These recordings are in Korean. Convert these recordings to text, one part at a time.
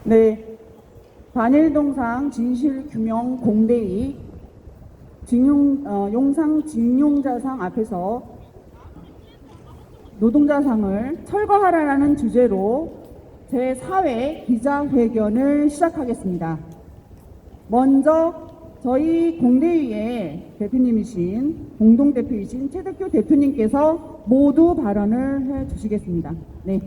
네, 반일동상 진실규명 공대위 용상 징용자상 앞에서 노동자상을 철거하라는 주제로 제4회 기자회견을 시작하겠습니다. 먼저 저희 공대위의 대표님이신 공동대표이신 최덕규 대표님께서 모두 발언을 해 주시겠습니다. 네.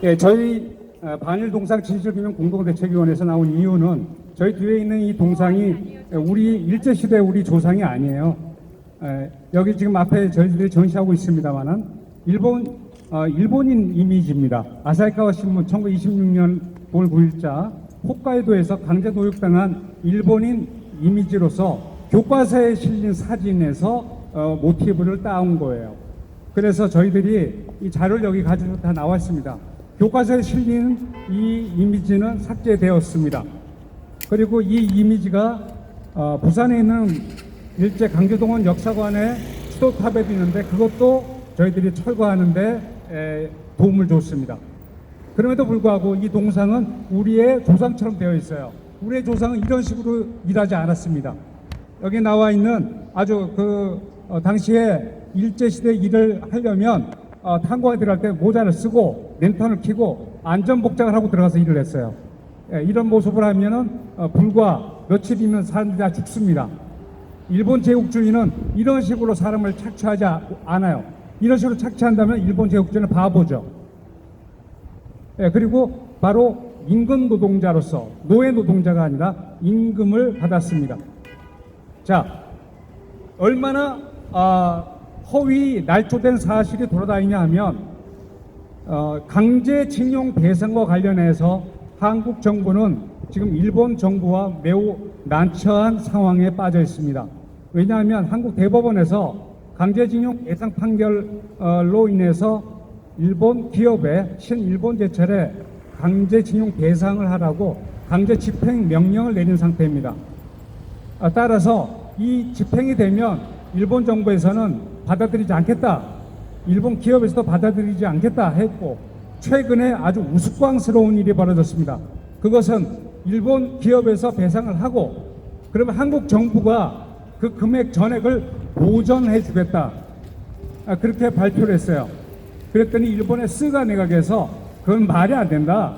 예, 저희 반일동상 진실규명 공동대책위원회에서 나온 이유는 저희 뒤에 있는 이 동상이 우리 일제시대 우리 조상이 아니에요. 여기 지금 앞에 저희들이 전시하고 있습니다만은 일본인 이미지입니다. 아사히카와 신문 1926년 9월 9일자 홋카이도에서 강제 노역당한 일본인 이미지로서 교과서에 실린 사진에서 모티브를 따온 거예요. 그래서 저희들이 이 자료를 여기 가지고 다 나왔습니다. 교과서에 실린 이 이미지는 삭제되었습니다. 그리고 이 이미지가 부산에 있는 일제 강제동원 역사관의 수도탑에도 있는데 그것도 저희들이 철거하는데 도움을 줬습니다. 그럼에도 불구하고 이 동상은 우리의 조상처럼 되어 있어요. 우리의 조상은 이런 식으로 일하지 않았습니다. 여기 나와 있는 아주 당시에 일제시대 일을 하려면 탄광에 들어갈 때 모자를 쓰고 랜턴을 켜고 안전복장을 하고 들어가서 일을 했어요. 이런 모습을 하면은 불과 며칠이면 사람들이 다 죽습니다. 일본 제국주의는 이런 식으로 사람을 착취하지 않아요. 이런 식으로 착취한다면 일본 제국주의는 바보죠. 그리고 바로 임금 노동자로서 노예 노동자가 아니라 임금을 받았습니다. 자, 얼마나 허위 날조된 사실이 돌아다니냐 하면 강제징용 배상과 관련해서 한국 정부는 지금 일본 정부와 매우 난처한 상황에 빠져 있습니다. 왜냐하면 한국 대법원에서 강제징용 배상 판결로 인해서 일본 기업에 신일본 제철에 강제징용 배상을 하라고 강제 집행 명령을 내린 상태입니다. 따라서 이 집행이 되면 일본 정부에서는 받아들이지 않겠다, 일본 기업에서도 받아들이지 않겠다 했고 최근에 아주 우스꽝스러운 일이 벌어졌습니다. 그것은 일본 기업에서 배상을 하고 그러면 한국 정부가 그 금액 전액을 보전해 주겠다, 그렇게 발표를 했어요. 그랬더니 일본의 스가 내각에서 그건 말이 안 된다.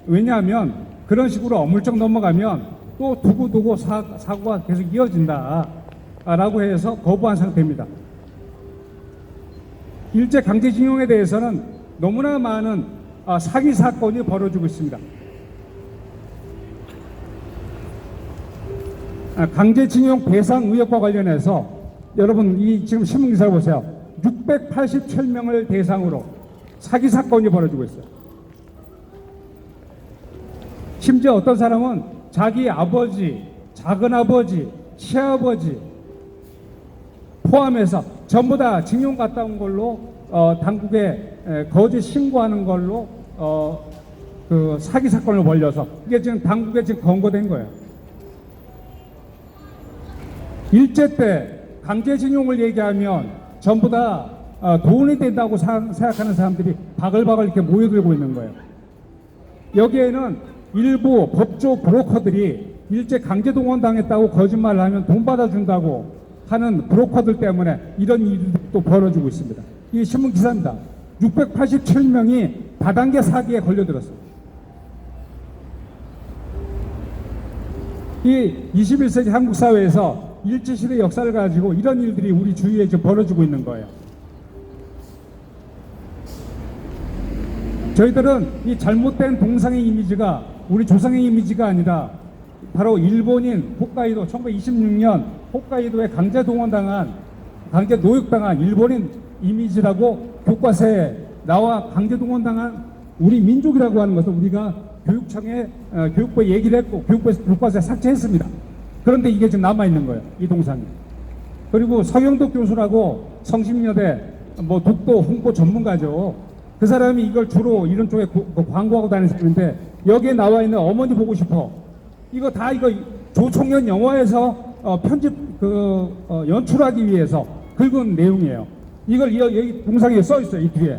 왜냐하면 그런 식으로 어물쩍 넘어가면 또 두고두고 사고가 계속 이어진다 라고 해서 거부한 상태입니다. 일제 강제징용에 대해서는 너무나 많은 사기 사건이 벌어지고 있습니다. 강제징용 배상 의혹과 관련해서 여러분 이 지금 신문기사를 보세요. 687명을 대상으로 사기 사건이 벌어지고 있어요. 심지어 어떤 사람은 자기 아버지, 작은아버지, 시아버지 포함해서 전부 다 징용 갔다 온 걸로 당국에 거짓 신고하는 걸로 그 사기 사건을 벌려서 이게 지금 당국에 지금 검거된 거예요. 일제 때 강제징용을 얘기하면 전부 다 돈이 된다고 생각하는 사람들이 바글바글 이렇게 모여들고 있는 거예요. 여기에는 일부 법조 브로커들이 일제 강제동원 당했다고 거짓말을 하면 돈 받아준다고 하는 브로커들 때문에 이런 일이 또 벌어지고 있습니다. 이 신문 기사입니다. 687명이 다단계 사기에 걸려들었어요. 이 21세기 한국 사회에서 일제시대 역사를 가지고 이런 일들이 우리 주위에 지금 벌어지고 있는 거예요. 저희들은 이 잘못된 동상의 이미지가 우리 조상의 이미지가 아니라 바로 일본인 홋카이도 1926년 홋카이도에 강제 동원당한 강제 노역당한 일본인 이미지라고 교과서에 나와 강제 동원당한 우리 민족이라고 하는 것을 우리가 교육청에 교육부에 얘기를 했고 교육부에서 교과서에 삭제했습니다. 그런데 이게 지금 남아있는 거예요. 이 동상이. 그리고 서경덕 교수라고 성심여대 독도 홍보 전문가죠. 그 사람이 이걸 주로 이런 쪽에 광고하고 다니는 사람인데 여기에 나와 있는 어머니 보고 싶어. 이거 다 조총련 영화에서 편집 연출하기 위해서 긁은 내용이에요. 이걸 여기 동상에 써 있어요. 이 뒤에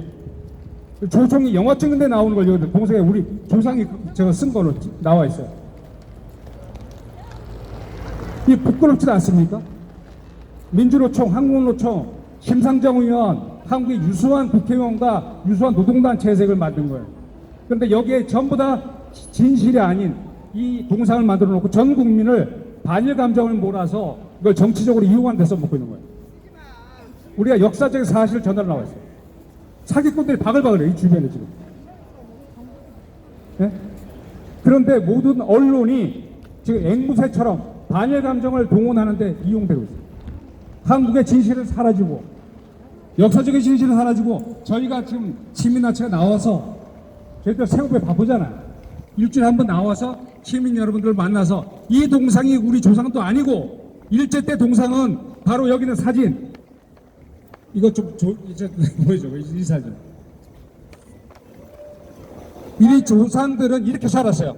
조총이 영화 찍는데 나오는 걸 여기 동상에 우리 조상이 제가 쓴 거로 나와 있어요. 이 부끄럽지 않습니까? 민주노총, 한국노총, 심상정 의원, 한국의 유수한 국회의원과 유수한 노동단 재색을 만든 거예요. 그런데 여기에 전부 다 진실이 아닌 이 동상을 만들어 놓고 전 국민을 반일 감정을 몰아서 이걸 정치적으로 이용한 데서 먹고 있는 거예요. 우리가 역사적 사실을 전달 나와 있어요. 사기꾼들이 바글바글해요. 이 주변에 지금. 네? 그런데 모든 언론이 지금 앵무새처럼 반일 감정을 동원하는데 이용되고 있어요. 한국의 진실은 사라지고 역사적인 진실은 사라지고 저희가 지금 시민단체가 나와서 저희들 생업에 바쁘잖아요. 일주일에 한 번 나와서 시민 여러분들을 만나서 이 동상이 우리 조상도 아니고 일제 때 동상은 바로 여기는 사진 이거 좀 이제 보여줘 이 사진. 이 조상들은 이렇게 살았어요.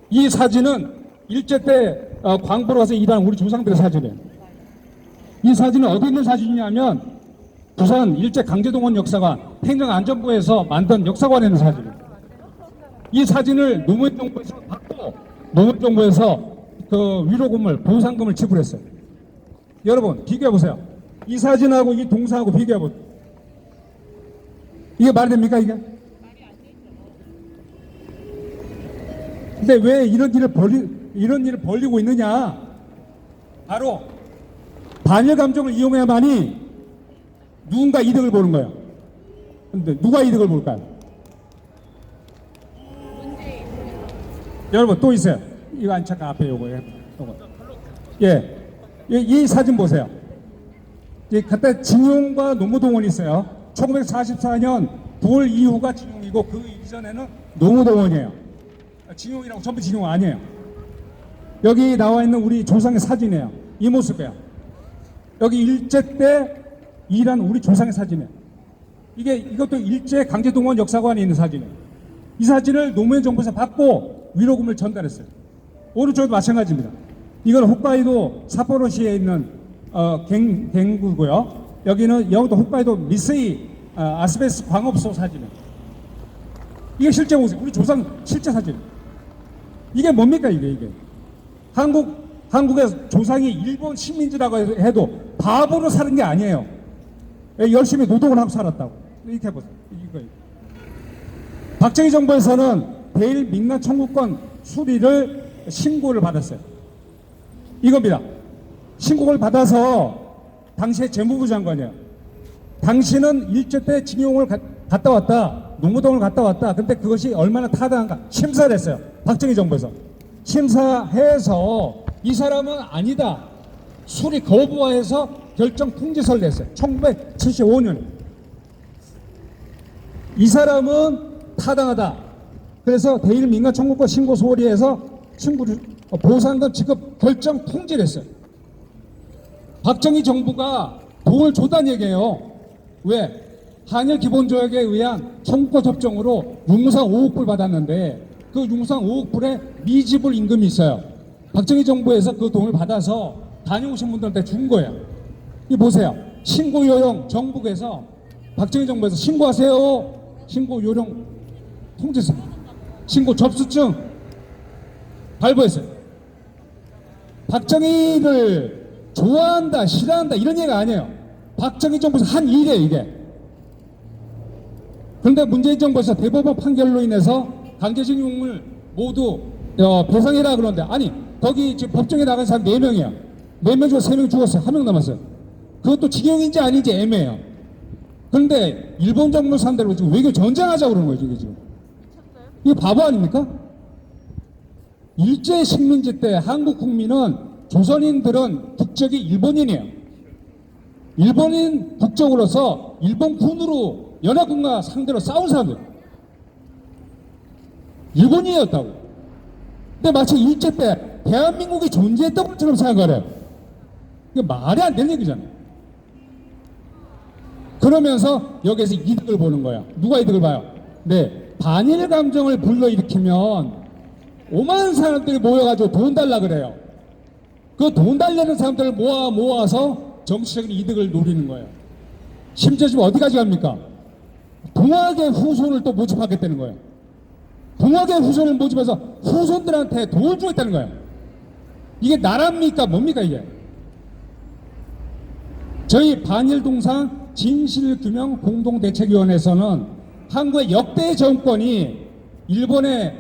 이 사진은 일제 때 광부로 가서 일한 우리 조상들의 사진이에요. 이 사진은 어디 있는 사진이냐면 부산 일제 강제동원 역사관 행정안전부에서 만든 역사관에 있는 사진이에요. 이 사진을 노무현 정부에서 받고 노무현 정부에서 그 위로금을 보상금을 지불했어요. 여러분 비교해 보세요. 이 사진하고 이 동상하고 비교해 보세요. 이게 말이 됩니까 이게? 근데 왜 이런 일을 벌리고 있느냐? 바로 반일 감정을 이용해야만이 누군가 이득을 보는 거예요. 근데 누가 이득을 볼까요? 여러분 또 있어요. 이거 안 잠깐 앞에 요거. 예, 이 사진 보세요. 그때 진용과 노무동원이 있어요. 1944년 9월 이후가 진용이고 그 이전에는 노무동원이에요. 진용이라고 전부 진용 아니에요. 여기 나와 있는 우리 조상의 사진이에요. 이 모습이에요. 여기 일제 때 일한 우리 조상의 사진이에요. 이것도 일제 강제동원 역사관에 있는 사진이에요. 이 사진을 노무현 정부에서 받고 위로금을 전달했어요. 오른쪽도 마찬가지입니다. 이건 홋카이도 삿포로시에 있는 갱구고요. 여기도 홋카이도 미세이 아스베스트 광업소 사진이에요. 이게 실제 모습, 우리 조상 실제 사진. 이게 뭡니까 이게? 한국의 조상이 일본 식민지라고 해도 바보로 사는 게 아니에요. 열심히 노동을 하고 살았다고. 이렇게 해보세요. 이거. 박정희 정부에서는 대일 민간 청구권 수리를 신고를 받았어요. 이겁니다. 신고를 받아서 당시에 재무부 장관이에요. 당신은 일제 때 징용을 갔다 왔다. 노무동을 갔다 왔다. 근데 그것이 얼마나 타당한가 심사를 했어요. 박정희 정부에서. 심사해서 이 사람은 아니다. 수리 거부해서 결정 통지서를 냈어요. 1975년에. 이 사람은 타당하다. 그래서 대일 민간 청구권 신고 소리에서 보상금 지급 결정 통지를 했어요. 박정희 정부가 돈을 줬다는 얘기예요. 왜? 한일 기본조약에 의한 청구권 협정으로 융상 5억 불 받았는데 그 융상 5억 불에 미지불 임금이 있어요. 박정희 정부에서 그 돈을 받아서 다녀오신 분들한테 준 거예요. 이 보세요. 신고 요령 정부에서 박정희 정부에서 신고하세요. 신고 요령 통지서, 신고 접수증 발부했어요. 박정희를 좋아한다, 싫어한다 이런 얘기가 아니에요. 박정희 정부에서 한 일이에요 이게. 그런데 문재인 정부에서 대법원 판결로 인해서 강제징용을 모두 배상해라 그러는데 아니 거기 지금 법정에 나간 사람 4명이에요. 4명 중에 3명 죽었어요. 1명 남았어요. 그것도 징용인지 아닌지 애매해요. 그런데 일본 정부 상대로 지금 외교 전쟁하자고 그러는 거예요. 이게 지금. 이게 바보 아닙니까? 일제 식민지 때 한국 국민은 조선인들은 국적이 일본인이에요. 일본인 국적으로서 일본 군으로 연합군과 상대로 싸운 사람들. 일본인이었다고. 근데 마치 일제 때 대한민국이 존재했던 것처럼 생각을 해요. 이게 말이 안 되는 얘기잖아요. 그러면서 여기에서 이득을 보는 거야. 누가 이득을 봐요? 네, 반일 감정을 불러일으키면 5만 사람들이 모여가지고 돈 달라 그래요. 그 돈 달려는 사람들을 모아서 정치적인 이득을 노리는 거예요. 심지어 지금 어디까지 갑니까? 동학의 후손을 또 모집하겠다는 거예요. 동학의 후손을 모집해서 후손들한테 돈을 주겠다는 거예요. 이게 나라입니까? 뭡니까 이게? 저희 반일동상 진실규명 공동대책위원회에서는 한국의 역대 정권이 일본의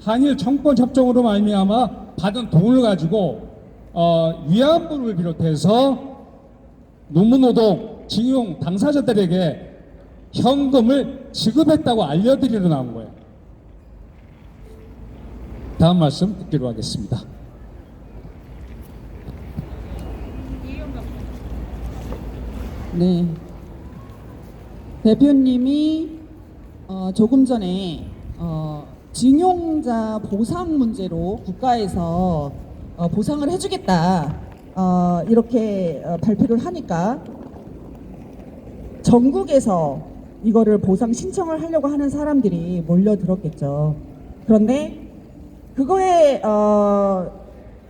한일 정권 협정으로 말미암아 받은 돈을 가지고 위안부를 비롯해서 노무노동 징용 당사자들에게 현금을 지급했다고 알려드리러 나온 거예요. 다음 말씀 듣기로 하겠습니다. 네. 대표님이 조금 전에 징용자 보상 문제로 국가에서 보상을 해주겠다 이렇게 발표를 하니까 전국에서 이거를 보상 신청을 하려고 하는 사람들이 몰려들었겠죠. 그런데 그거에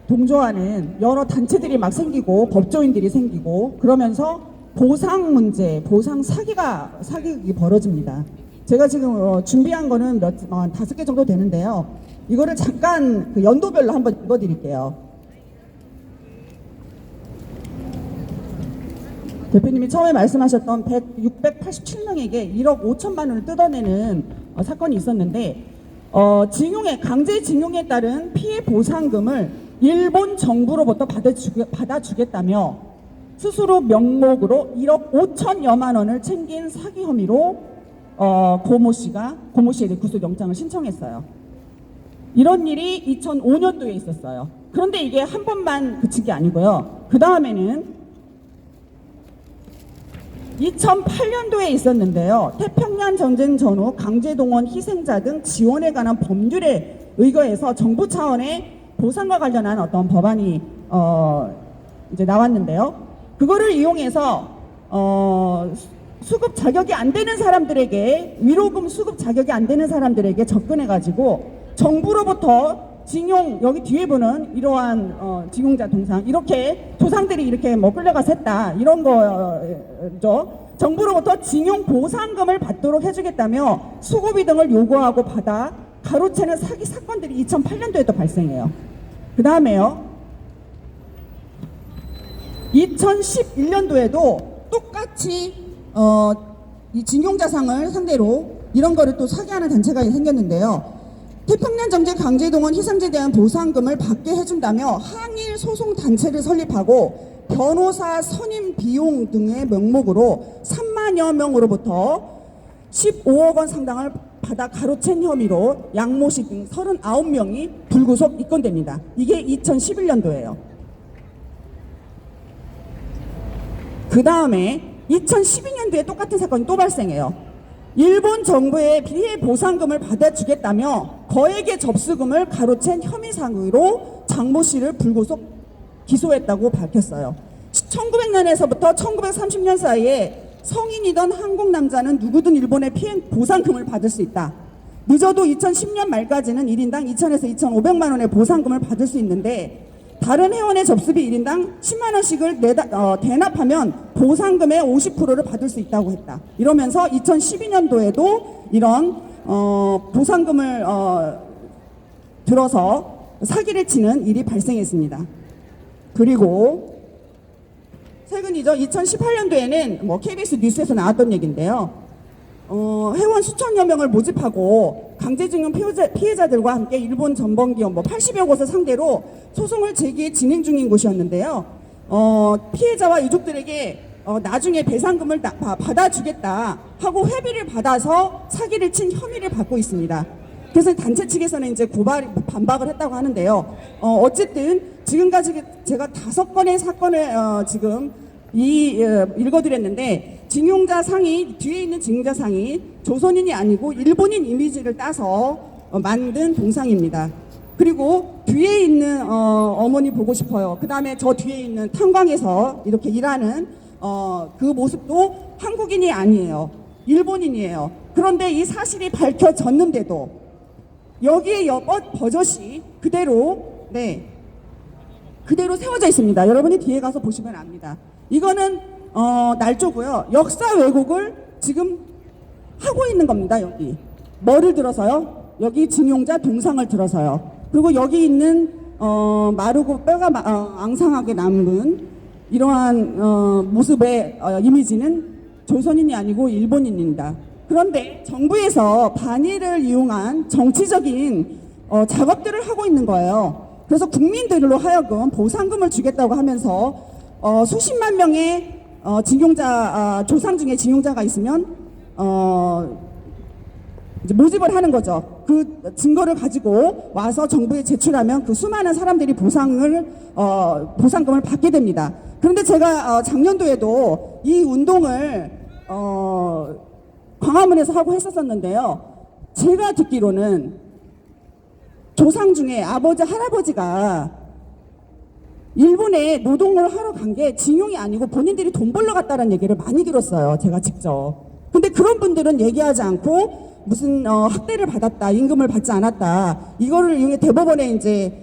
동조하는 여러 단체들이 막 생기고 법조인들이 생기고 그러면서 보상 문제, 보상 사기가 벌어집니다. 제가 지금 준비한 거는 5개 정도 되는데요. 이거를 잠깐 그 연도별로 한번 읽어드릴게요. 대표님이 처음에 말씀하셨던 687명에게 1억 5천만 원을 뜯어내는 사건이 있었는데 강제징용에 따른 피해 보상금을 일본 정부로부터 받아주겠다며 스스로 명목으로 1억 5천여만 원을 챙긴 사기 혐의로 고모 씨에 대해 구속영장을 신청했어요. 이런 일이 2005년도에 있었어요. 그런데 이게 한 번만 그친 게 아니고요. 그 다음에는 2008년도에 있었는데요. 태평양 전쟁 전후 강제동원 희생자 등 지원에 관한 법률에 의거해서 정부 차원의 보상과 관련한 어떤 법안이 이제 나왔는데요. 그거를 이용해서 수급 자격이 안 되는 사람들에게 위로금 수급 자격이 안 되는 사람들에게 접근해가지고 정부로부터 징용 여기 뒤에 보는 이러한 징용자 동상 이렇게 조상들이 이렇게 뭐 끌려가서 했다 이런 거죠. 정부로부터 징용 보상금을 받도록 해주겠다며 수고비 등을 요구하고 받아 가로채는 사기 사건들이 2008년도에도 발생해요. 그 다음에요. 2011년도에도 똑같이 이 징용자상을 상대로 이런 거를 또 사기하는 단체가 생겼는데요. 태평양 전쟁 강제동원 희생자에 대한 보상금을 받게 해준다며 항일 소송 단체를 설립하고 변호사 선임 비용 등의 명목으로 3만여 명으로부터 15억 원 상당을 받아 가로챈 혐의로 양모 씨 등 39명이 불구속 입건됩니다. 이게 2011년도예요. 그 다음에 2012년도에 똑같은 사건이 또 발생해요. 일본 정부의 피해 보상금을 받아주겠다며 거액의 접수금을 가로챈 혐의상으로 장모 씨를 불구속 기소했다고 밝혔어요. 1900년에서부터 1930년 사이에 성인이던 한국 남자는 누구든 일본의 피해 보상금을 받을 수 있다. 늦어도 2010년 말까지는 1인당 2,000에서 2,500만 원의 보상금을 받을 수 있는데 다른 회원의 접수비 1인당 10만 원씩을 대납하면 보상금의 50%를 받을 수 있다고 했다. 이러면서 2012년도에도 이런 보상금을 들어서 사기를 치는 일이 발생했습니다. 그리고 최근이죠. 2018년도에는 뭐 KBS 뉴스에서 나왔던 얘기인데요. 회원 수천여 명을 모집하고 강제징용 피해자들과 함께 일본 전범기업 80여 곳을 상대로 소송을 진행 중인 곳이었는데요. 피해자와 유족들에게 나중에 배상금을 받아주겠다 하고 회비를 받아서 사기를 친 혐의를 받고 있습니다. 그래서 단체 측에서는 이제 반박을 했다고 하는데요. 어쨌든 지금까지 제가 5건의 사건을 지금 읽어드렸는데 징용자 상이 뒤에 있는 징용자 상이 조선인이 아니고 일본인 이미지를 따서 만든 동상입니다. 그리고 뒤에 있는 어머니 보고 싶어요. 그 다음에 저 뒤에 있는 탄광에서 이렇게 일하는 그 모습도 한국인이 아니에요. 일본인이에요. 그런데 이 사실이 밝혀졌는데도 여기에 버젓이 그대로 그대로 세워져 있습니다. 여러분이 뒤에 가서 보시면 압니다. 이거는 날조고요. 역사 왜곡을 지금 하고 있는 겁니다. 여기 뭐를 들어서요? 여기 징용자 동상을 들어서요. 그리고 여기 있는 마르고 뼈가 앙상하게 남은 이러한 모습의 이미지는 조선인이 아니고 일본인입니다. 그런데 정부에서 반일을 이용한 정치적인 작업들을 하고 있는 거예요. 그래서 국민들로 하여금 보상금을 주겠다고 하면서 수십만 명의 조상 중에 징용자가 있으면 이제 모집을 하는 거죠. 그 증거를 가지고 와서 정부에 제출하면 그 수많은 사람들이 보상금을 받게 됩니다. 그런데 제가 작년도에도 이 운동을 광화문에서 하고 했었었는데요. 제가 듣기로는 조상 중에 아버지, 할아버지가 일본에 노동을 하러 간 게 징용이 아니고 본인들이 돈 벌러 갔다는 얘기를 많이 들었어요. 제가 직접. 근데 그런 분들은 얘기하지 않고 무슨 학대를 받았다, 임금을 받지 않았다. 이거를 이용해 대법원에 이제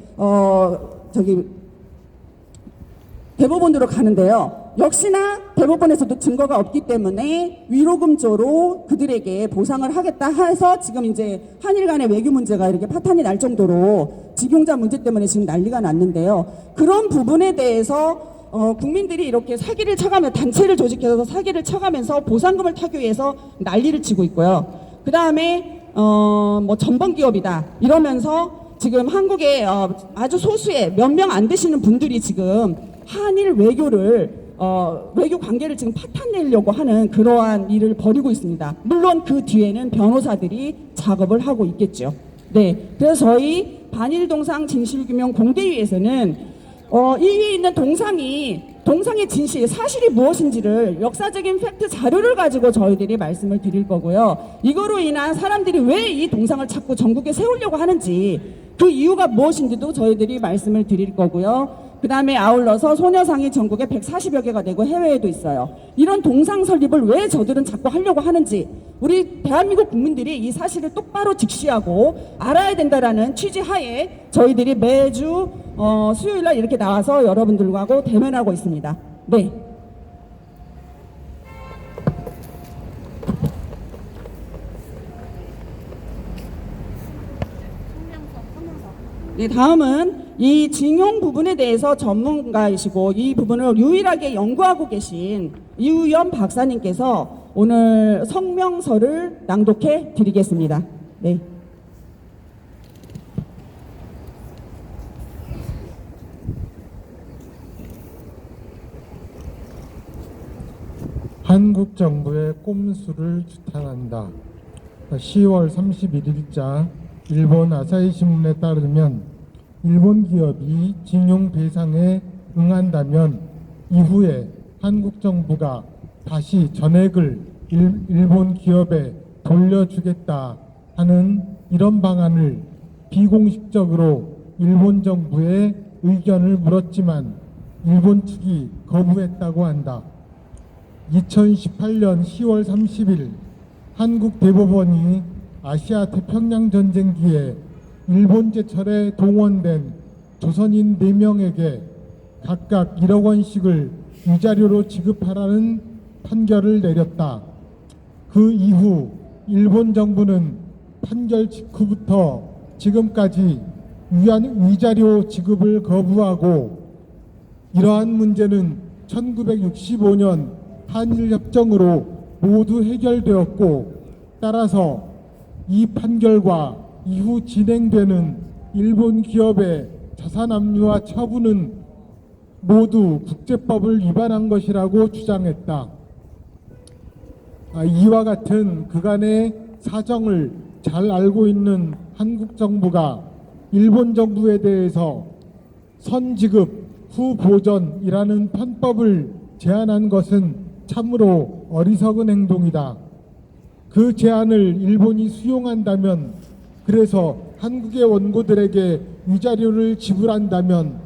대법원으로 가는데요. 역시나 대법원에서도 증거가 없기 때문에 위로금조로 그들에게 보상을 하겠다 해서 지금 이제 한일 간의 외교 문제가 이렇게 파탄이 날 정도로 징용자 문제 때문에 지금 난리가 났는데요. 그런 부분에 대해서 국민들이 이렇게 사기를 쳐가며 단체를 조직해서 사기를 쳐가면서 보상금을 타기 위해서 난리를 치고 있고요. 그 다음에 뭐 전범기업이다 이러면서 지금 한국에 아주 소수의 몇 명 안 되시는 분들이 지금 한일 외교를 외교 관계를 지금 파탄내려고 하는 그러한 일을 벌이고 있습니다. 물론 그 뒤에는 변호사들이 작업을 하고 있겠죠. 네, 그래서 저희 반일동상 진실규명 공대위에서는 이 위에 있는 동상의 진실, 사실이 무엇인지를 역사적인 팩트 자료를 가지고 저희들이 말씀을 드릴 거고요. 이거로 인한 사람들이 왜 이 동상을 자꾸 전국에 세우려고 하는지 그 이유가 무엇인지도 저희들이 말씀을 드릴 거고요. 그 다음에 아울러서 소녀상이 전국에 140여 개가 되고 해외에도 있어요. 이런 동상 설립을 왜 저들은 자꾸 하려고 하는지 우리 대한민국 국민들이 이 사실을 똑바로 직시하고 알아야 된다라는 취지 하에 저희들이 매주 수요일날 이렇게 나와서 여러분들하고 대면하고 있습니다. 네. 네, 다음은 이 징용 부분에 대해서 전문가이시고 이 부분을 유일하게 연구하고 계신 이우연 박사님께서 오늘 성명서를 낭독해 드리겠습니다. 네. 한국 정부의 꼼수를 추탄한다. 10월 31일자 일본 아사히 신문에 따르면 일본 기업이 징용 배상에 응한다면 이후에 한국 정부가 다시 전액을 일본 기업에 돌려주겠다 하는 이런 방안을 비공식적으로 일본 정부에 의견을 물었지만 일본 측이 거부했다고 한다. 2018년 10월 30일 한국 대법원이 아시아 태평양 전쟁기에 일본 제철에 동원된 조선인 4명에게 각각 1억 원씩을 위자료로 지급하라는 판결을 내렸다. 그 이후 일본 정부는 판결 직후부터 지금까지 위자료 지급을 거부하고 이러한 문제는 1965년 한일협정으로 모두 해결되었고 따라서 이 판결과 이후 진행되는 일본 기업의 자산 압류와 처분은 모두 국제법을 위반한 것이라고 주장했다. 이와 같은 그간의 사정을 잘 알고 있는 한국 정부가 일본 정부에 대해서 선지급 후보전이라는 편법을 제안한 것은 참으로 어리석은 행동이다. 그 제안을 일본이 수용한다면, 그래서 한국의 원고들에게 위자료를 지불한다면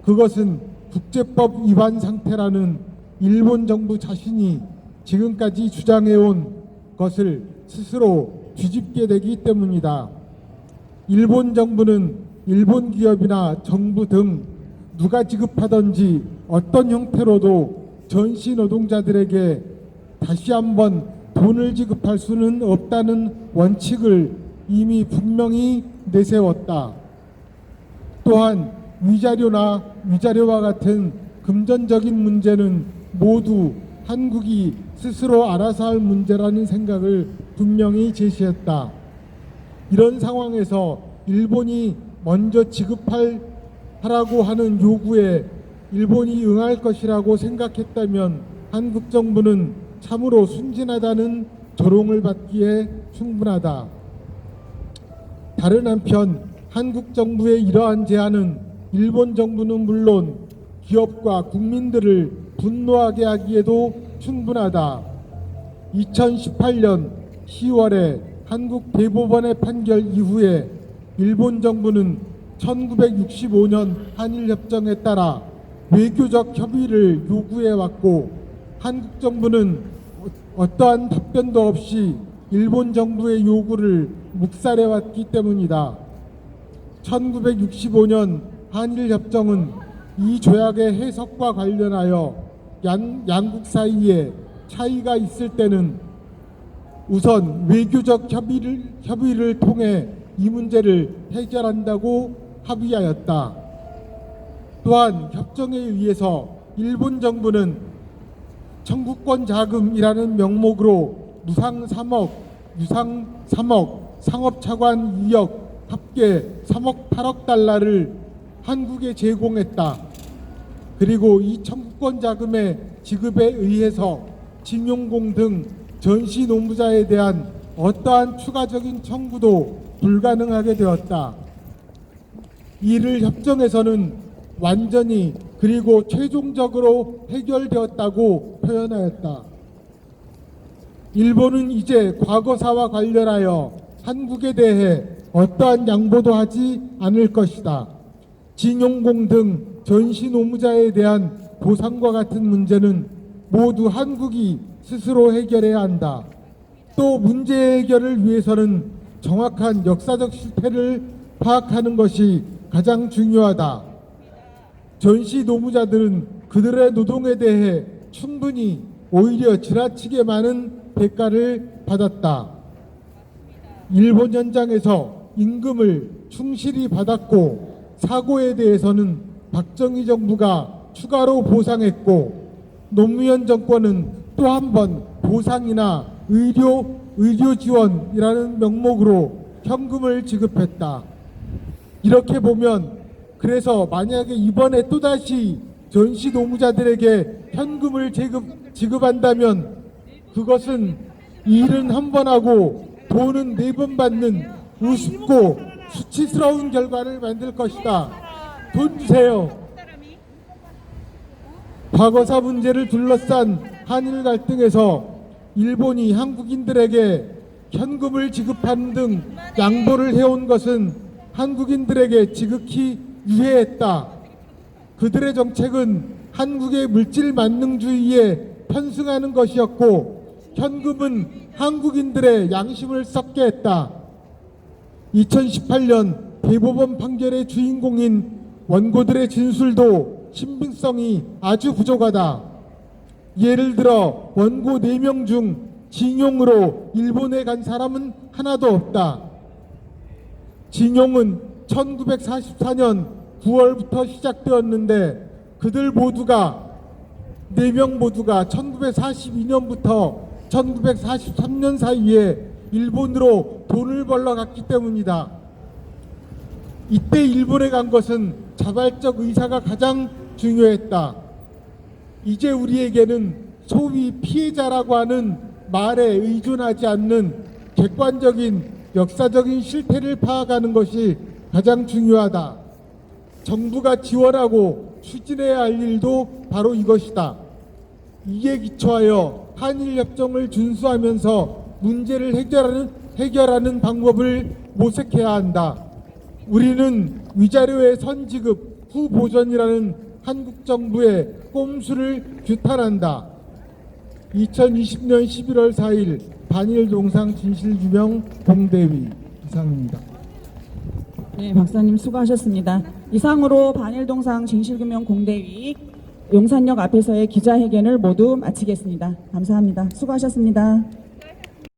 그것은 국제법 위반 상태라는 일본 정부 자신이 지금까지 주장해온 것을 스스로 뒤집게 되기 때문이다. 일본 정부는 일본 기업이나 정부 등 누가 지급하든지 어떤 형태로도 전시 노동자들에게 다시 한번 돈을 지급할 수는 없다는 원칙을 이미 분명히 내세웠다. 또한 위자료나 위자료와 같은 금전적인 문제는 모두 한국이 스스로 알아서 할 문제라는 생각을 분명히 제시했다. 이런 상황에서 일본이 먼저 지급하라고 하는 요구에 일본이 응할 것이라고 생각했다면 한국 정부는 참으로 순진하다는 조롱을 받기에 충분하다. 다른 한편 한국 정부의 이러한 제안은 일본 정부는 물론 기업과 국민들을 분노하게 하기에도 충분하다. 2018년 10월에 한국 대법원의 판결 이후에 일본 정부는 1965년 한일협정에 따라 외교적 협의를 요구해 왔고 한국 정부는 어떠한 답변도 없이 일본 정부의 요구를 묵살해 왔기 때문이다. 1965년 한일협정은 이 조약의 해석과 관련하여 양국 사이에 차이가 있을 때는 우선 외교적 협의를 통해 이 문제를 해결한다고 합의하였다. 또한 협정에 의해서 일본 정부는 청구권 자금이라는 명목으로 무상 3억, 유상 3억, 상업차관 2억, 합계 3억 8억 달러를 한국에 제공했다. 그리고 이 청구권 자금의 지급에 의해서 징용공 등 전시 노무자에 대한 어떠한 추가적인 청구도 불가능하게 되었다. 이를 협정에서는 완전히 그리고 최종적으로 해결되었다고 표현하였다. 일본은 이제 과거사와 관련하여 한국에 대해 어떠한 양보도 하지 않을 것이다. 징용공 등 전시 노무자에 대한 보상과 같은 문제는 모두 한국이 스스로 해결해야 한다. 또 문제 해결을 위해서는 정확한 역사적 실태를 파악하는 것이 가장 중요하다. 전시 노무자들은 그들의 노동에 대해 충분히 오히려 지나치게 많은 대가를 받았다. 일본 현장에서 임금을 충실히 받았고 사고에 대해서는 박정희 정부가 추가로 보상했고 노무현 정권은 또 한 번 보상이나 의료 지원이라는 명목으로 현금을 지급했다. 이렇게 보면 그래서 만약에 이번에 또다시 전시 노무자들에게 현금을 지급한다면 그것은 일은 한 번 하고 돈은 4번 받는 우습고 수치스러운 결과를 만들 것이다. 돈 주세요. 과거사 문제를 둘러싼 한일 갈등에서 일본이 한국인들에게 현금을 지급하는 등 양보를 해온 것은 한국인들에게 지극히 유해했다. 그들의 정책은 한국의 물질 만능주의에 편승하는 것이었고 현금은 한국인들의 양심을 썩게 했다. 2018년 대법원 판결의 주인공인 원고들의 진술도 신빙성이 아주 부족하다. 예를 들어 원고 4명 중 징용으로 일본에 간 사람은 하나도 없다. 징용은 1944년 9월부터 시작되었는데 그들 모두가 4명 모두가 1942년부터 1943년 사이에 일본으로 돈을 벌러 갔기 때문이다. 이때 일본에 간 것은 자발적 의사가 가장 중요했다. 이제 우리에게는 소위 피해자라고 하는 말에 의존하지 않는 객관적인 역사적인 실태를 파악하는 것이 가장 중요하다. 정부가 지원하고 추진해야 할 일도 바로 이것이다. 이에 기초하여 한일협정을 준수하면서 문제를 해결하는 방법을 모색해야 한다. 우리는 위자료의 선지급 후 보전이라는 한국 정부의 꼼수를 규탄한다. 2020년 11월 4일 반일 동상 진실규명 공대위 이상입니다. 네, 박사님 수고하셨습니다. 이상으로 반일동상 진실규명공대위 용산역 앞에서의 기자회견을 모두 마치겠습니다. 감사합니다. 수고하셨습니다.